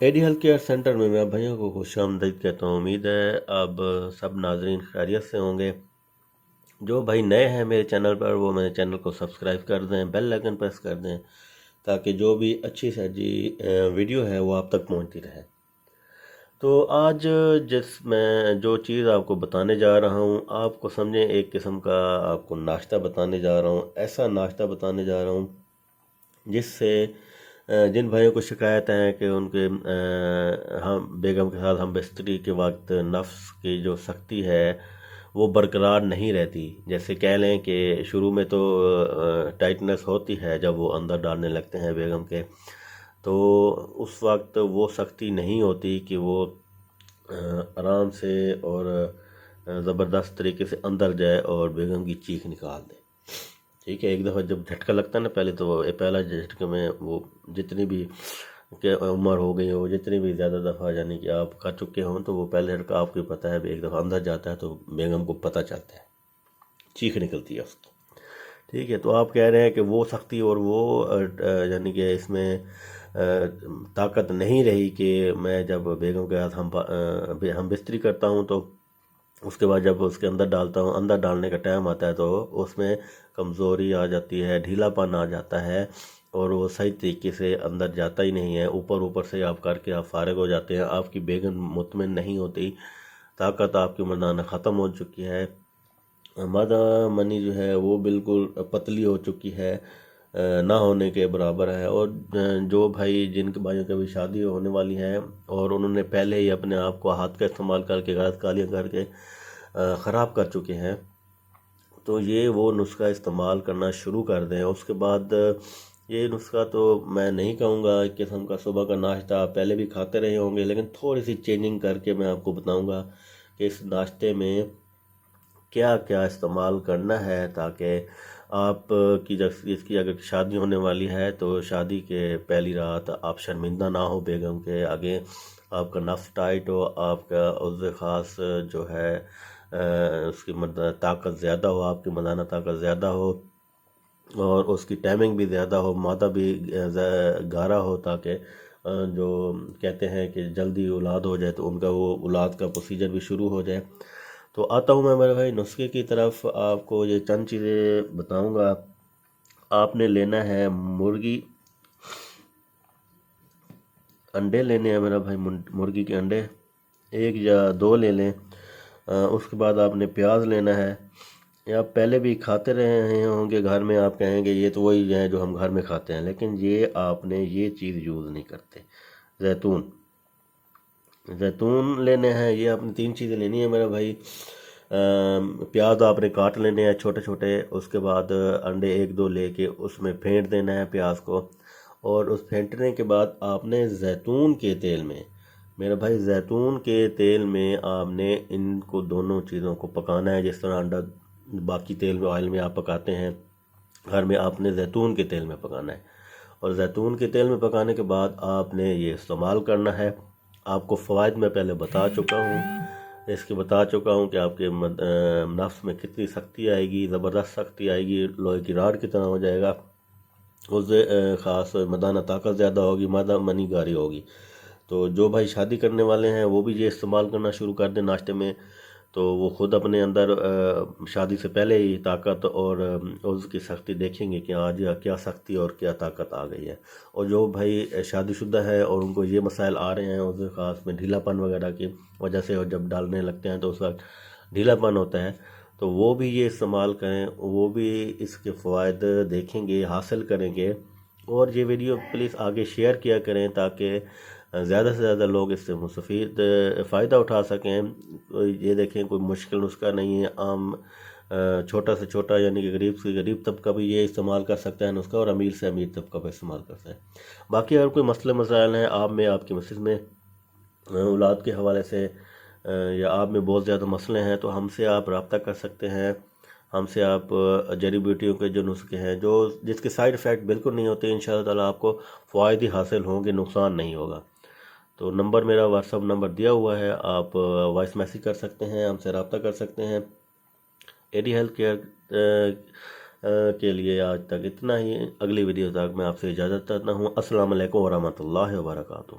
ایڈی health care centre میں میں بھائیوں کو خوش آمدید کہتا ہوں۔ امید ہے اب سب ناظرین خیریت سے ہوں گے۔ جو بھائی نئے ہیں میرے چینل پر وہ میرے چینل کو سبسکرائب کر دیں، بیل آئیکن پریس کر دیں تاکہ جو بھی اچھی سے اچھی ویڈیو ہے وہ آپ تک پہنچتی رہے۔ تو آج میں جو چیز آپ کو بتانے جا رہا ہوں، آپ کو سمجھیں ایک قسم کا آپ کو ناشتہ بتانے جا رہا ہوں، ایسا ناشتہ بتانے جا رہا ہوں جس سے جن بھائیوں کو شکایت ہے کہ ان کے ہم بیگم کے ساتھ ہم بستری کے وقت نفس کی جو سختی ہے وہ برقرار نہیں رہتی، جیسے کہہ لیں کہ شروع میں تو ٹائٹنس ہوتی ہے جب وہ اندر ڈالنے لگتے ہیں بیگم کے، تو اس وقت وہ سختی نہیں ہوتی کہ وہ آرام سے اور زبردست طریقے سے اندر جائے اور بیگم کی چیخ نکال دے۔ ٹھیک ہے، ایک دفعہ جب جھٹکا لگتا ہے نا، پہلے تو پہلا جھٹکے میں وہ جتنی بھی کہ عمر ہو گئی ہو، جتنی بھی زیادہ دفعہ یعنی کہ آپ کھا چکے ہوں، تو وہ پہلے جھٹکا آپ کو پتہ ہے، ایک دفعہ اندر جاتا ہے تو بیگم کو پتہ چلتا ہے، چیخ نکلتی ہے اس کی۔ ٹھیک ہے، تو آپ کہہ رہے ہیں کہ وہ سختی اور وہ یعنی کہ اس میں طاقت نہیں رہی کہ میں جب بیگم کے ہاتھ ہم بستری کرتا ہوں تو اس کے بعد جب اس کے اندر ڈالتا ہوں، اندر ڈالنے کا ٹائم آتا ہے تو اس میں کمزوری آ جاتی ہے، ڈھیلا پن آ جاتا ہے اور وہ صحیح طریقے سے اندر جاتا ہی نہیں ہے۔ اوپر سے آپ کر کے آپ فارغ ہو جاتے ہیں، آپ کی بیگم مطمئن نہیں ہوتی، طاقت آپ کی مردانہ ختم ہو چکی ہے، مادہ منی جو ہے وہ بالکل پتلی ہو چکی ہے، نہ ہونے کے برابر ہے۔ اور جو بھائی جن کے بھائیوں کی بھی شادی ہونے والی ہے اور انہوں نے پہلے ہی اپنے آپ کو ہاتھ کا استعمال کر کے غلط کالیاں کر کے خراب کر چکے ہیں، تو یہ وہ نسخہ استعمال کرنا شروع کر دیں۔ اس کے بعد یہ نسخہ تو میں نہیں کہوں گا ایک قسم کا صبح کا ناشتہ آپ پہلے بھی کھاتے رہے ہوں گے، لیکن تھوڑی سی چینجنگ کر کے میں آپ کو بتاؤں گا کہ اس ناشتے میں کیا کیا استعمال کرنا ہے تاکہ آپ کی اس کی اگر شادی ہونے والی ہے تو شادی کے پہلی رات آپ شرمندہ نہ ہو بیگم کے آگے، آپ کا نفس ٹائٹ ہو، آپ کا عضو خاص جو ہے اس کی طاقت زیادہ ہو، آپ کی مردانہ طاقت زیادہ ہو اور اس کی ٹائمنگ بھی زیادہ ہو، مادہ بھی گارا ہو، تاکہ جو کہتے ہیں کہ جلدی اولاد ہو جائے تو ان کا وہ اولاد کا پروسیجر بھی شروع ہو جائے۔ تو آتا ہوں میں میرے بھائی نسخے کی طرف، آپ کو یہ چند چیزیں بتاؤں گا۔ آپ نے لینا ہے مرغی، انڈے لینے ہیں میرا بھائی، مرغی کے انڈے 1 یا 2 لے لیں۔ اس کے بعد آپ نے پیاز لینا ہے، یہ آپ پہلے بھی کھاتے رہے ہوں گے گھر میں، آپ کہیں گے یہ تو وہی ہے جو ہم گھر میں کھاتے ہیں، لیکن یہ آپ نے یہ چیز یوز نہیں کرتے۔ زیتون لینے ہیں، یہ آپ نے 3 چیزیں لینی ہے میرا بھائی۔ پیاز آپ نے کاٹ لینے ہیں چھوٹے چھوٹے، اس کے بعد انڈے 1-2 لے کے اس میں پھینٹ دینا ہے پیاز کو، اور اس پھینٹنے کے بعد آپ نے زیتون کے تیل میں میرا بھائی، زیتون کے تیل میں آپ نے ان کو دونوں چیزوں کو پکانا ہے، جس طرح انڈا باقی تیل میں آئل میں آپ پکاتے ہیں، گھر میں آپ نے زیتون کے تیل میں پکانا ہے۔ اور زیتون کے تیل میں پکانے کے بعد آپ نے یہ استعمال کرنا ہے۔ آپ کو فوائد میں پہلے بتا چکا ہوں کہ آپ کے نفس میں کتنی سختی آئے گی، زبردست سختی آئے گی، لوہے کی راڈ کی طرح ہو جائے گا، اس خاص مردانہ طاقت زیادہ ہوگی، مادہ منی گاری ہوگی۔ تو جو بھائی شادی کرنے والے ہیں وہ بھی یہ استعمال کرنا شروع کر دیں ناشتے میں، تو وہ خود اپنے اندر شادی سے پہلے ہی طاقت اور اس کی سختی دیکھیں گے کہ آج کیا سختی اور کیا طاقت آ گئی ہے۔ اور جو بھائی شادی شدہ ہے اور ان کو یہ مسائل آ رہے ہیں اس خاص میں ڈھیلا پن وغیرہ کی وجہ سے، اور جب ڈالنے لگتے ہیں تو اس وقت ڈھیلا پن ہوتا ہے، تو وہ بھی یہ استعمال کریں، وہ بھی اس کے فوائد دیکھیں گے، حاصل کریں گے۔ اور یہ ویڈیو پلیز آگے شیئر کیا کریں تاکہ زیادہ سے زیادہ لوگ اس سے مستفید فائدہ اٹھا سکیں۔ یہ دیکھیں کوئی مشکل نسخہ نہیں ہے، عام چھوٹا سے چھوٹا یعنی کہ غریب سے غریب طبقہ بھی یہ استعمال کر سکتا ہے نسخہ، اور امیر سے امیر طبقہ بھی استعمال کرتا ہے۔ باقی اگر کوئی مسئلے مسائل ہیں آپ میں، آپ کی مسجد میں اولاد کے حوالے سے، یا آپ میں بہت زیادہ مسئلے ہیں، تو ہم سے آپ رابطہ کر سکتے ہیں۔ ہم سے آپ جڑی بوٹیوں کے جو نسخے ہیں جس کے سائیڈ ایفیکٹ بالکل نہیں ہوتے، انشاءاللہ تعالیٰ آپ کو فوائد ہی حاصل ہوں گے، نقصان نہیں ہوگا۔ تو نمبر میرا واٹس ایپ نمبر دیا ہوا ہے، آپ وائس میسیج کر سکتے ہیں، ہم سے رابطہ کر سکتے ہیں۔ ایڈی ہیلتھ کیئر کے لیے آج تک اتنا ہی، اگلی ویڈیو تک میں آپ سے اجازت چاہتا ہوں۔ السلام علیکم ورحمۃ اللہ وبرکاتہ۔